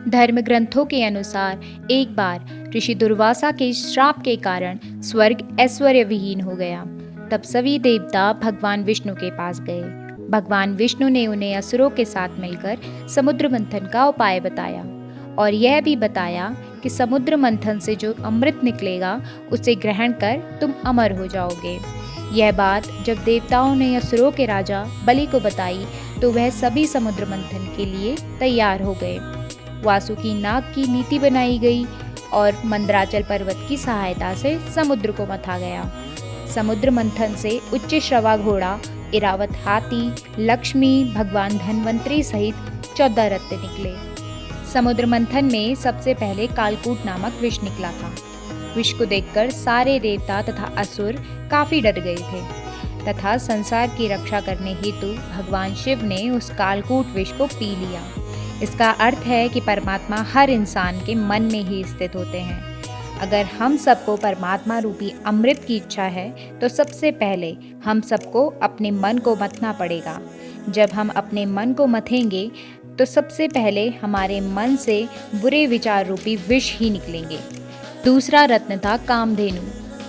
धर्म ग्रंथों के अनुसार एक बार ऋषि दुर्वासा के श्राप के कारण स्वर्ग ऐश्वर्य विहीन हो गया। तब सभी देवता भगवान विष्णु के पास गए। भगवान विष्णु ने उन्हें असुरों के साथ मिलकर समुद्र मंथन का उपाय बताया और यह भी बताया कि समुद्र मंथन से जो अमृत निकलेगा उसे ग्रहण कर तुम अमर हो जाओगे। यह बात जब देवताओं ने असुरों के राजा बलि को बताई तो वह सभी समुद्र मंथन के लिए तैयार हो गए। वासुकी नाग की नीति बनाई गई और मंदराचल पर्वत की सहायता से समुद्र को मथा गया। समुद्र मंथन से उच्च श्रवा घोड़ा, इरावत हाथी, लक्ष्मी, भगवान धन्वंतरी सहित 14 रत्न निकले। समुद्र मंथन में सबसे पहले कालकूट नामक विष निकला था। विष को देखकर सारे देवता तथा असुर काफी डर गए थे तथा संसार की रक्षा करने हेतु भगवान शिव ने उस कालकूट विष को पी लिया। इसका अर्थ है कि परमात्मा हर इंसान के मन में ही स्थित होते हैं। अगर हम सबको परमात्मा रूपी अमृत की इच्छा है तो सबसे पहले हम सबको अपने मन को मथना पड़ेगा। जब हम अपने मन को मथेंगे तो सबसे पहले हमारे मन से बुरे विचार रूपी विष ही निकलेंगे। दूसरा रत्न था कामधेनु।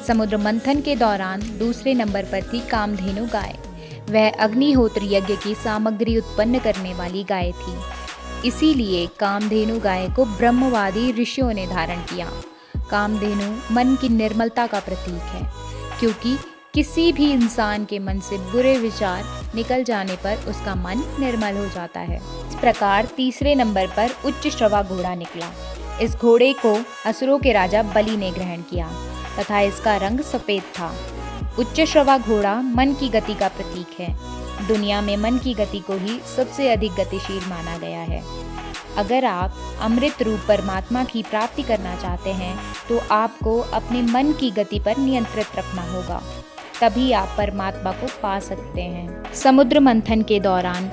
समुद्र मंथन के दौरान दूसरे नंबर पर थी कामधेनु गाय। वह अग्निहोत्र यज्ञ की सामग्री उत्पन्न करने वाली गाय थी। इसीलिए कामधेनु गाय को ब्रह्मवादी ऋषियों ने धारण किया। कामधेनु मन की निर्मलता का प्रतीक है, क्योंकि किसी भी इंसान के मन से बुरे विचार निकल जाने पर उसका मन निर्मल हो जाता है। इस प्रकार तीसरे नंबर पर उच्च श्रवा घोड़ा निकला। इस घोड़े को असुरों के राजा बलि ने ग्रहण किया तथा इसका रंग सफेद था। उच्च श्रवा घोड़ा मन की गति का प्रतीक है। दुनिया में मन की गति को ही सबसे अधिक गतिशील माना गया है। अगर आप अमृत रूप परमात्मा की प्राप्ति करना चाहते हैं तो आपको अपने मन की गति पर नियंत्रित रखना होगा, तभी आप परमात्मा को पा सकते हैं। समुद्र मंथन के दौरान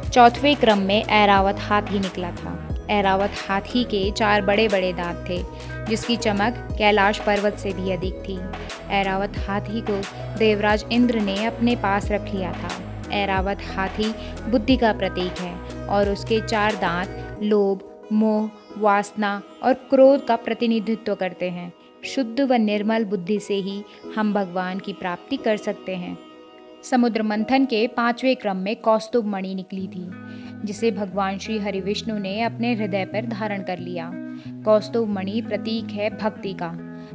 चौथे क्रम में ऐरावत हाथी निकला था। ऐरावत हाथी के 4 बड़े बड़े दांत थे, जिसकी चमक कैलाश पर्वत से भी अधिक थी। ऐरावत हाथी को देवराज इंद्र ने अपने पास रख लिया था। ऐरावत हाथी बुद्धि का प्रतीक है और उसके 4 दांत लोभ, मोह, वासना और क्रोध का प्रतिनिधित्व करते हैं। शुद्ध व निर्मल बुद्धि से ही हम भगवान की प्राप्ति कर सकते हैं। समुद्र मंथन के 5वें क्रम में कौस्तुभ मणि निकली थी, जिसे भगवान श्री हरि विष्णु ने अपने हृदय पर धारण कर लिया। कौस्तुभ मणि प्रतीक है भक्ति का।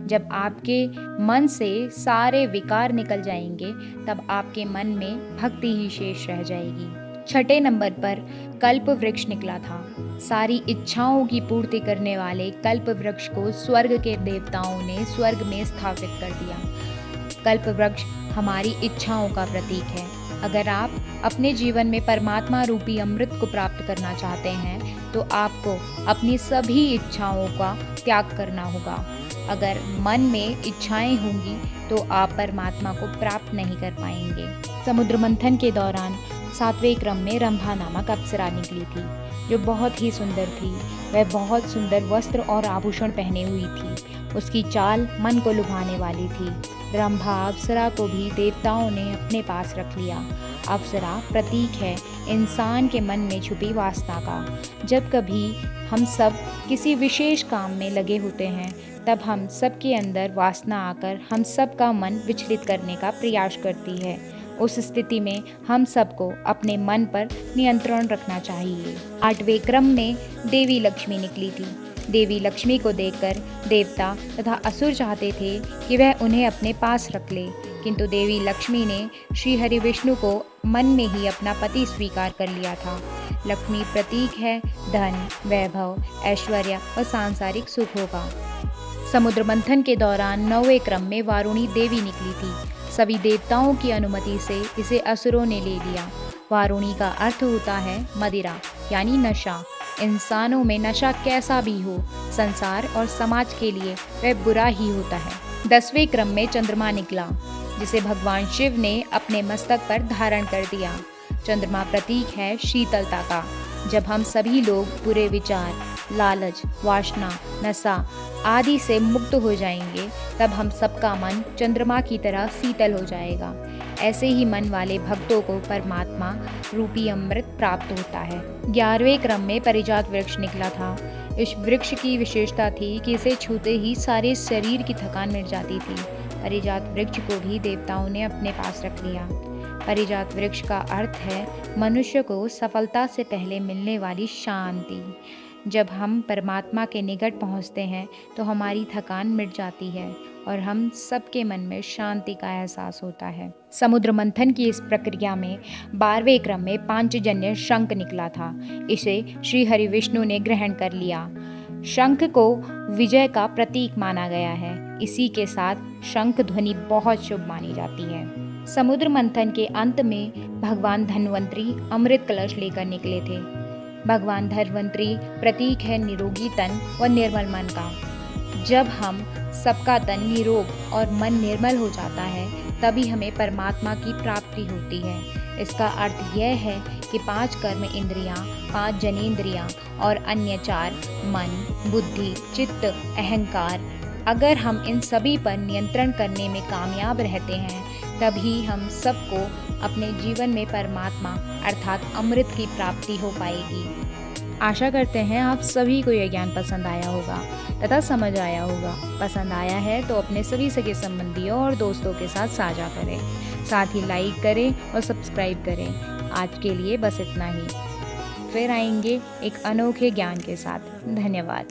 जब आपके मन से सारे विकार निकल जाएंगे तब आपके मन में भक्ति ही शेष रह जाएगी। 6ठे नंबर पर कल्प वृक्ष निकला था। सारी इच्छाओं की पूर्ति करने वाले कल्प वृक्ष को स्वर्ग के देवताओं ने स्वर्ग में स्थापित कर दिया। कल्प वृक्ष हमारी इच्छाओं का प्रतीक है। अगर आप अपने जीवन में परमात्मा रूपी अमृत को प्राप्त करना चाहते हैं तो आपको अपनी सभी इच्छाओं का त्याग करना होगा। अगर मन में इच्छाएं होंगी तो आप परमात्मा को प्राप्त नहीं कर पाएंगे। समुद्र मंथन के दौरान 7वें क्रम में रंभा नामक अप्सरा निकली थी, जो बहुत ही सुंदर थी। वह बहुत सुंदर वस्त्र और आभूषण पहने हुई थी। उसकी चाल मन को लुभाने वाली थी। रंभा अप्सरा को भी देवताओं ने अपने पास रख लिया। अप्सरा प्रतीक है इंसान के मन में छुपी वासना का। जब कभी हम सब किसी विशेष काम में लगे होते हैं तब हम सबके अंदर वासना आकर हम सबका मन विचलित करने का प्रयास करती है। उस स्थिति में हम सबको अपने मन पर नियंत्रण रखना चाहिए। 8वें क्रम में देवी लक्ष्मी निकली थी। देवी लक्ष्मी को देखकर देवता तथा असुर चाहते थे कि वह उन्हें अपने पास रख ले, किंतु देवी लक्ष्मी ने श्री हरि विष्णु को मन में ही अपना पति स्वीकार कर लिया था। लक्ष्मी प्रतीक है धन, वैभव, ऐश्वर्य और सांसारिक सुखों का। समुद्र मंथन के दौरान 9वें क्रम में वारुणी देवी निकली थी। सभी देवताओं की अनुमति से इसे असुरों ने ले लिया। वारुणी का अर्थ होता है मदिरा यानी नशा। इंसानों में नशा कैसा भी हो, संसार और समाज के लिए वह बुरा ही होता है। 10वें क्रम में चंद्रमा निकला, जिसे भगवान शिव ने अपने मस्तक पर धारण कर दिया। चंद्रमा प्रतीक है शीतलता का। जब हम सभी लोग बुरे विचार, लालच, वासना, नशा आदि से मुक्त हो जाएंगे तब हम सबका मन चंद्रमा की तरह शीतल हो जाएगा। ऐसे ही मन वाले भक्तों को परमात्मा रूपी अमृत प्राप्त होता है। 11वें क्रम में पारिजात वृक्ष निकला था। इस वृक्ष की विशेषता थी कि इसे छूते ही सारे शरीर की थकान मिट जाती थी। पारिजात वृक्ष को भी देवताओं ने अपने पास रख लिया। पारिजात वृक्ष का अर्थ है मनुष्य को सफलता से पहले मिलने वाली शांति। जब हम परमात्मा के निकट पहुंचते हैं तो हमारी थकान मिट जाती है और हम सबके मन में शांति का एहसास होता है। समुद्र मंथन की इस प्रक्रिया में 12वें क्रम में पांचजन्य शंख निकला था। इसे श्री हरि विष्णु ने ग्रहण कर लिया। शंख को विजय का प्रतीक माना गया है। इसी के साथ शंख ध्वनि बहुत शुभ मानी जाती है। समुद्र मंथन के अंत में भगवान धन्वंतरी अमृत कलश लेकर निकले थे। भगवान धन्वंतरी प्रतीक है निरोगी तन व निर्मल मन का। जब हम सबका तन निरोग और मन निर्मल हो जाता है तभी हमें परमात्मा की प्राप्ति होती है। इसका अर्थ यह है कि 5 कर्म इंद्रियां, 5 जनेंद्रियां और अन्य 4 मन, बुद्धि, चित्त, अहंकार, अगर हम इन सभी पर नियंत्रण करने में कामयाब रहते हैं तभी हम सबको अपने जीवन में परमात्मा अर्थात अमृत की प्राप्ति हो पाएगी। आशा करते हैं आप सभी को यह ज्ञान पसंद आया होगा तथा समझ आया होगा। पसंद आया है तो अपने सभी सगे संबंधियों और दोस्तों के साथ साझा करें। साथ ही लाइक करें और सब्सक्राइब करें। आज के लिए बस इतना ही। फिर आएंगे एक अनोखे ज्ञान के साथ। धन्यवाद।